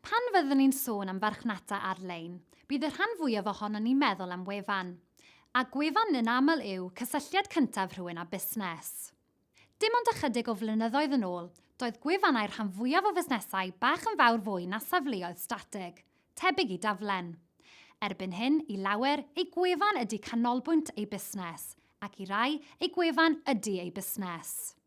Pan fyddwn ni'n sôn am farchnata ar-lein, bydd y rhan fwyaf ohono ni'n meddwl am wefan. A gwefan yn aml yw cysylltiad cyntaf rhywun â busnes. Dim ond ychydig o flynyddoedd yn ôl, doedd gwefannau'r rhan fwyaf o fusnesau bach yn fawr fwy na safleoedd statig, tebyg i daflen. Erbyn hyn, i lawer, ei gwefan ydy canolbwynt ei busnes, ac i rai, ei gwefan ydy ei busnes.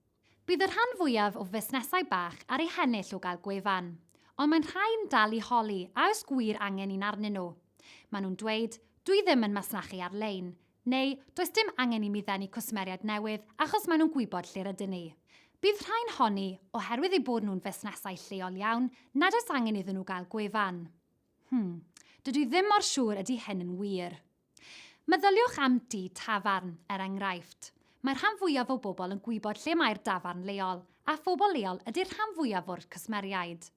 Bydd y rhan fwyaf o fusnesau bach ar ei hennill o gael gwefan, ond mae'n rhai'n dal i holi a oes gwir angen un arnyn nhw. Maen nhw'n dweud, dwi ddim yn masnachu ar-lein, neu does dim angen i mi ddenu cwsmeriad newydd achos maen nhw'n gwybod lle rydyn ni. Bydd rhai'n honni, oherwydd eu bod nhw'n fusnesau lleol iawn, nad oes angen iddyn nhw gael gwefan. Dydw i ddim mor siŵr ydy hyn yn wir. Meddyliwch am dŷ tafarn, enghraifft. Mae'r rhan fwyaf o bobl yn gwybod lle mae'r dafarn leol, a phobl leol ydy'r rhan fwyaf o'r cwsmeriaid.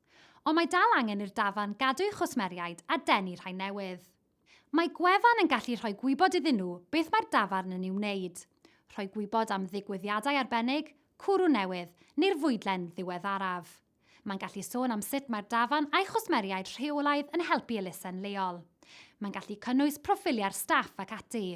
Ond mae dal angen i'r dafarn gadw eu chwsmeriaid a denu rhai newydd. Mae gwefan yn gallu rhoi gwybod iddyn nhw beth mae'r dafarn yn ei wneud. Rhoi gwybod am ddigwyddiadau arbennig, cwrw newydd, neu'r fwydlen ddiweddaraf. Mae'n gallu sôn am sut mae'r dafarn a'i chwsmeriaid rheolaidd yn helpu elusen leol. Mae'n gallu cynnwys proffiliau'r staff ac ati.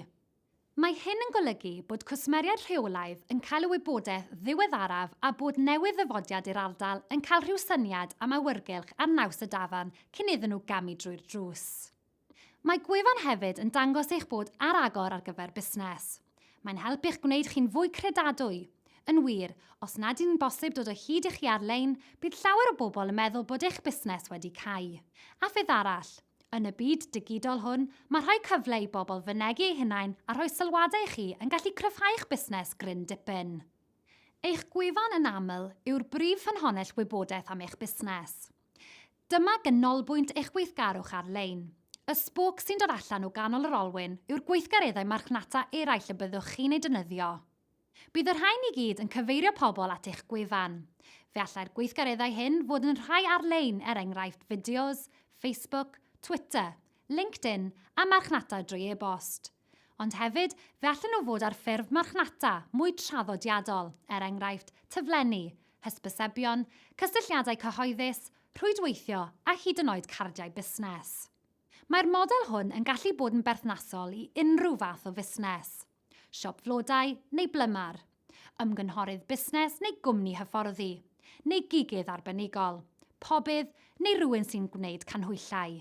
Mae hyn yn golygu bod cwsmeriaid rheolaidd yn cael y wybodaeth ddiweddaraf a bod newydd ddyfodiad i'r ardal yn cael rhyw syniad am awyrgylch ar naws y dafarn cyn iddyn nhw gamu drwy'r drws. Mae gwefan hefyd yn dangos eich bod ar agor ar gyfer busnes. Mae'n helpu'ch gwneud chi'n fwy credadwy. Yn wir, os nad yw'n bosib dod o hyd i chi ar-lein, bydd llawer o bobl yn meddwl bod eich busnes wedi cau. A fydd arall, yn y byd digidol hwn, mae rhai cyfle i bobl fynegu eu hunain a rhoi sylwadau i chi yn gallu cryfhau'ch busnes gryn dipyn. Eich gwefan yn aml yw'r brif ffynhonnell wybodaeth am eich busnes. Dyma ganolbwynt eich gweithgarwch ar-lein. Y sbwc sy'n dod allan o ganol yr olwyn yw'r gweithgareddau marchnata eraill y byddwch chi'n ei defnyddio. Bydd yr rhain i gyd yn cyfeirio pobl at eich gwefan. Fe allai'r gweithgareddau hyn fod yn rhai ar-lein enghraifft fideos, Facebook, Twitter, LinkedIn a marchnata drwy e-bost. Ond hefyd, fe allan nhw fod ar ffurf marchnata mwy traddodiadol, enghraifft tyflenni, hysbysebion, cysylltiadau cyhoeddus, rhwydweithio a hyd yn oed cardiau busnes. Mae'r model hwn yn gallu bod yn berthnasol i unrhyw fath o fusnes. Siop flodau neu blymar, ymgynghorydd busnes neu gwmni hyfforddi, neu gigydd arbenigol, pobydd neu rhywun sy'n gwneud canhwyllau.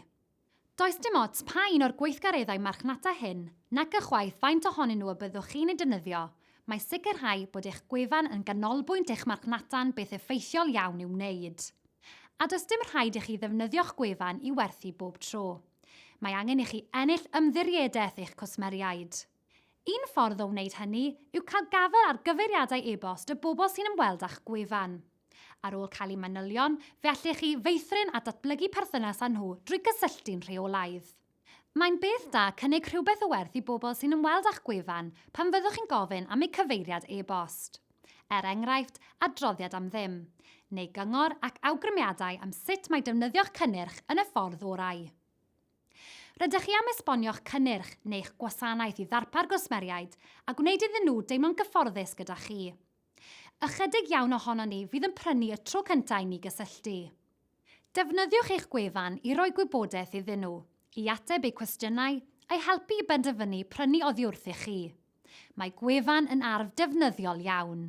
Does dim ots pa un o'r gweithgareddau marchnata hyn, nac ychwaith faint ohonyn nhw y byddwch chi'n ei defnyddio, mae sicrhau bod eich gwefan yn ganolbwynt eich marchnata'n beth effeithiol iawn i'w wneud. A does dim rhaid i chi ddefnyddio'ch gwefan i werthu bob tro. Mae angen i chi ennill ymddiriedeth eich cwsmeriaid. Un ffordd o wneud hynny yw cael gafel ar gyfeiriadau e-bost y bobl sy'n ymweld â'ch gwefan. Ar ôl cael eu manylion, fe allech chi feithrin a datblygu perthynas â nhw drwy gysylltu'n rheolaidd. Mae'n beth da cynnig rhywbeth o werth i bobl sy'n ymweld â'ch gwefan pan fyddwch chi'n gofyn am eu cyfeiriad e-bost. Enghraifft, adroddiad am ddim, neu gyngor ac awgrymiadau am sut mae defnyddio'ch cynnyrch yn y ffordd orau. Rydych chi am esbonio'ch cynnyrch neu'ch gwasanaeth i ddarpar gwsmeriaid a gwneud iddyn nhw deimlo'n gyfforddus gyda chi. Ychydig iawn ohono ni fydd yn prynu y tro cyntaf i ni gysylltu. Defnyddiwch eich gwefan i roi gwybodaeth iddyn nhw, i ateb eu cwestiynau a'i helpu i benderfynu prynu oddi wrth i chi. Mae gwefan yn arf defnyddiol iawn.